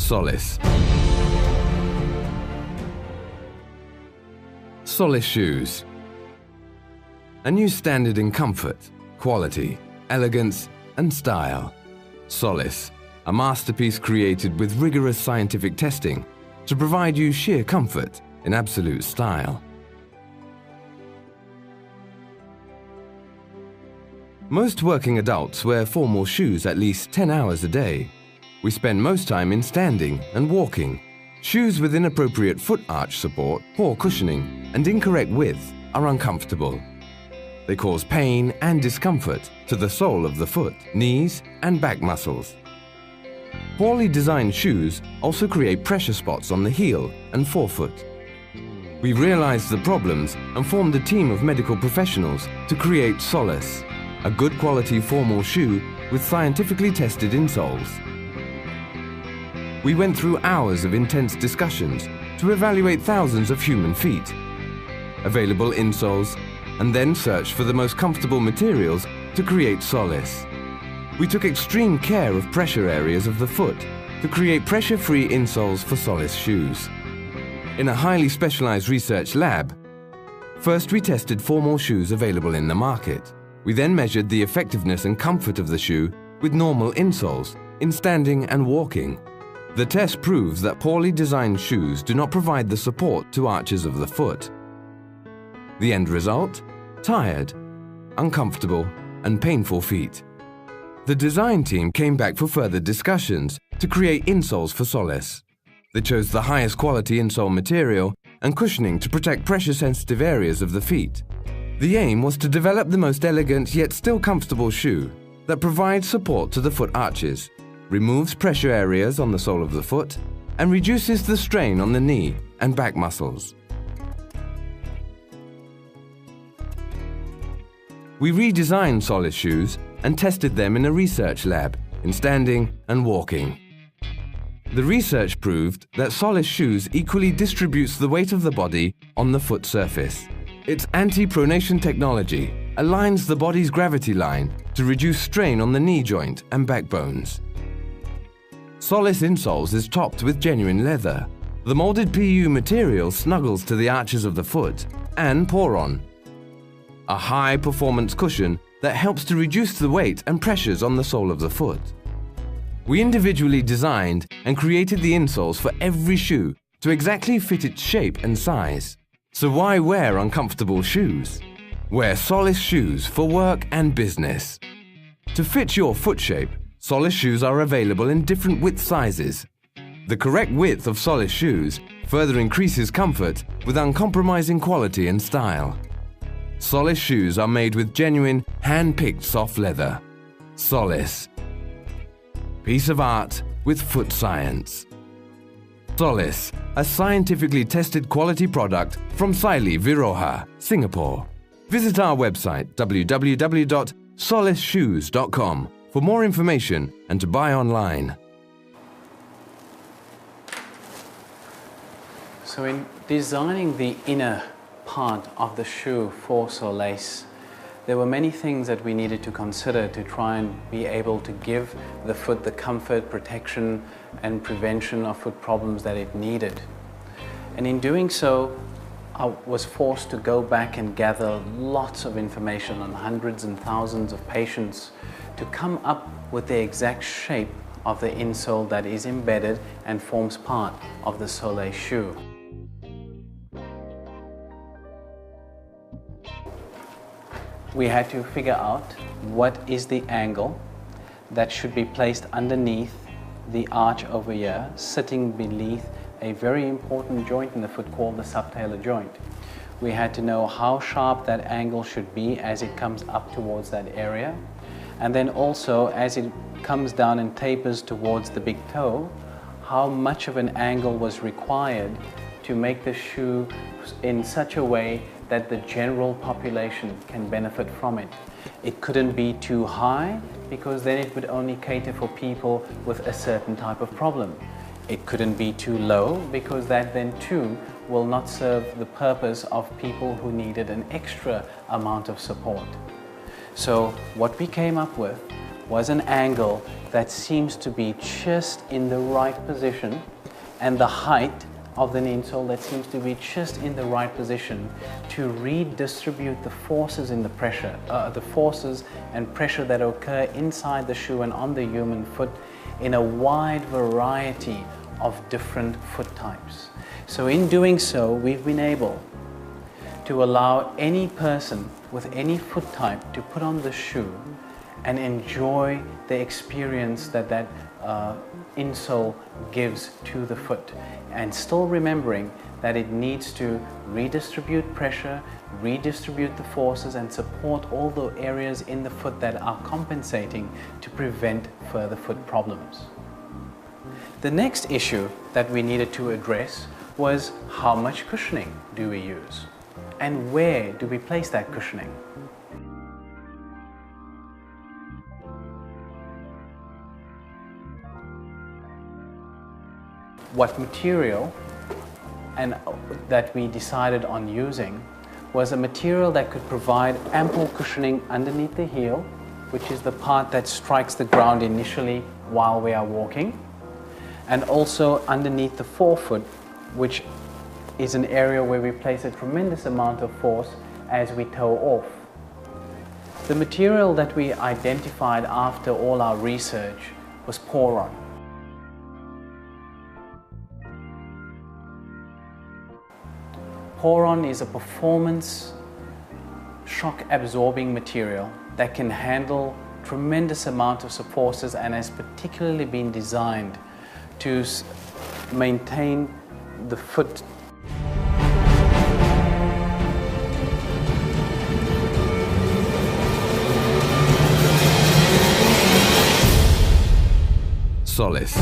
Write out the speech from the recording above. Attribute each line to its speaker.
Speaker 1: Solace. Solace shoes. A new standard in comfort, quality, elegance and style. Solace, a masterpiece created with rigorous scientific testing to provide you sheer comfort in absolute style. Most working adults wear formal shoes at least 10 hours a day. We spend most time in standing and walking. Shoes with inappropriate foot arch support, poor cushioning, and incorrect width are uncomfortable. They cause pain and discomfort to the sole of the foot, knees, and back muscles. Poorly designed shoes also create pressure spots on the heel and forefoot. We realized the problems and formed a team of medical professionals to create Solace, a good quality formal shoe with scientifically tested insoles. We went through hours of intense discussions to evaluate thousands of human feet, available insoles, and then searched for the most comfortable materials to create Solace. We took extreme care of pressure areas of the foot to create pressure-free insoles for Solace shoes. In a highly specialized research lab, first we tested formal shoes available in the market. We then measured the effectiveness and comfort of the shoe with normal insoles in standing and walking. The test proves that poorly designed shoes do not provide the support to arches of the foot. The end result? Tired, uncomfortable, and painful feet. The design team came back for further discussions to create insoles for Solace. They chose the highest quality insole material and cushioning to protect pressure-sensitive areas of the feet. The aim was to develop the most elegant yet still comfortable shoe that provides support to the foot arches, removes pressure areas on the sole of the foot, and reduces the strain on the knee and back muscles. We redesigned Solace shoes and tested them in a research lab in standing and walking. The research proved that Solace shoes equally distributes the weight of the body on the foot surface. Its anti-pronation technology aligns the body's gravity line to reduce strain on the knee joint and back bones. Solace insoles is topped with genuine leather. The molded PU material snuggles to the arches of the foot and pour-on. A high-performance cushion that helps to reduce the weight and pressures on the sole of the foot. We individually designed and created the insoles for every shoe to exactly fit its shape and size. So why wear uncomfortable shoes? Wear Solace shoes for work and business. To fit your foot shape, Solace shoes are available in different width sizes. The correct width of Solace shoes further increases comfort with uncompromising quality and style. Solace shoes are made with genuine, hand-picked soft leather. Solace. Piece of art with foot science. Solace, a scientifically tested quality product from Saili Viroha, Singapore. Visit our website www.solaceshoes.com for more information and to buy online.
Speaker 2: So in designing the inner part of the shoe for Solace, there were many things that we needed to consider to try and be able to give the foot the comfort, protection and prevention of foot problems that it needed. And in doing so, I was forced to go back and gather lots of information on hundreds and thousands of patients to come up with the exact shape of the insole that is embedded and forms part of the Solace shoe. We had to figure out what is the angle that should be placed underneath the arch over here, sitting beneath a very important joint in the foot called the subtalar joint. We had to know how sharp that angle should be as it comes up towards that area, and then also as it comes down and tapers towards the big toe, how much of an angle was required to make the shoe in such a way that the general population can benefit from it. It couldn't be too high because then it would only cater for people with a certain type of problem. It couldn't be too low because that then too will not serve the purpose of people who needed an extra amount of support. So what we came up with was an angle that seems to be just in the right position, and the height of the insole that seems to be just in the right position to redistribute the forces in the forces and pressure that occur inside the shoe and on the human foot in a wide variety of different foot types. So in doing so, we've been able to allow any person with any foot type to put on the shoe and enjoy the experience that that insole gives to the foot, and still remembering that it needs to redistribute pressure, redistribute the forces, and support all the areas in the foot that are compensating to prevent further foot problems. The next issue that we needed to address was how much cushioning do we use and where do we place that cushioning? What material that we decided on using was a material that could provide ample cushioning underneath the heel, which is the part that strikes the ground initially while we are walking, and also underneath the forefoot, which is an area where we place a tremendous amount of force as we toe off. The material that we identified after all our research was Poron. Poron is a performance shock absorbing material that can handle tremendous amount of forces and has particularly been designed to maintain the foot.
Speaker 1: Solace.